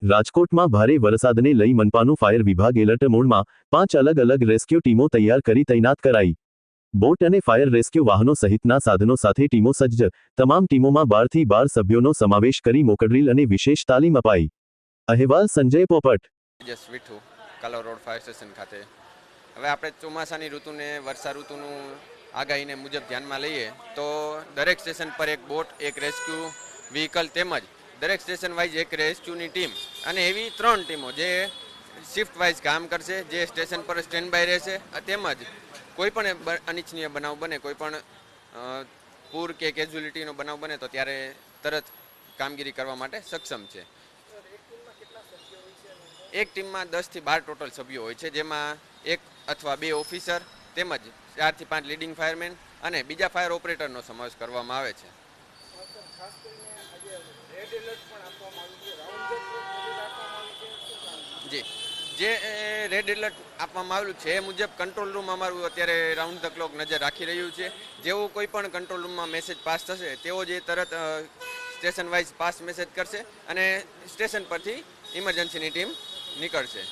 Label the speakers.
Speaker 1: રાજકોટમાં ભારે વરસાદને લઈ મનપાનું ફાયર વિભાગ એલર્ટ મોડમાં 5 અલગ અલગ રેસ્ક્યુ ટીમો તૈયાર કરી તૈનાત કરાઈ. બોટ અને ફાયર રેસ્ક્યુ વાહનો સહિતના સાધનો સાથે ટીમો સજ્જ. તમામ ટીમોમાં 12 થી 12 સભ્યોનો સમાવેશ કરી મોકડ્રીલ અને વિશેષ તાલીમ અપાઈ. અહેવાલ સંજય પોપટ.
Speaker 2: વિઠુ કાલો રોડ ફાયર સ્ટેશન ખાતે. હવે આપણે ચોમાસાની ઋતુને વર્ષા ઋતુનું આગાહીને મુજબ ધ્યાનમાં લઈએ તો દરેક સ્ટેશન પર એક બોટ, એક રેસ્ક્યુ વ્હીકલ તેમજ દરેક સ્ટેશન વાઇઝ એક રેસ્ક્યુની ટીમ અને એવી 3 ટીમો જે શિફ્ટ વાઇઝ કામ કરશે, જે સ્ટેશન પર સ્ટેન્ડ બાય રહેશે તેમજ કોઈ પણ અનિચ્છનીય બનાવ બને, કોઈ પણ પૂર કે કેઝ્યુલિટીનો બનાવ બને તો ત્યારે તરત કામગીરી કરવા માટે સક્ષમ છે. એક ટીમમાં 10 થી 12 ટોટલ સભ્યો હોય છે, જેમાં 1 અથવા 2 ઓફિસર તેમજ 4 થી 5 લીડિંગ ફાયરમેન અને બીજા ફાયર ઓપરેટરનો સમાવેશ કરવામાં આવે છે. જી, જે રેડ એલર્ટ આપવામાં આવેલું છે એ મુજબ કંટ્રોલ રૂમ અમારું અત્યારે રાઉન્ડ ધ ક્લોક નજર રાખી રહ્યું છે. જેવું કોઈ પણ કંટ્રોલ રૂમમાં મેસેજ પાસ થશે તેઓ જે તરત સ્ટેશન વાઇઝ પાસ મેસેજ કરશે અને સ્ટેશન પરથી ઇમરજન્સીની ટીમ નીકળશે.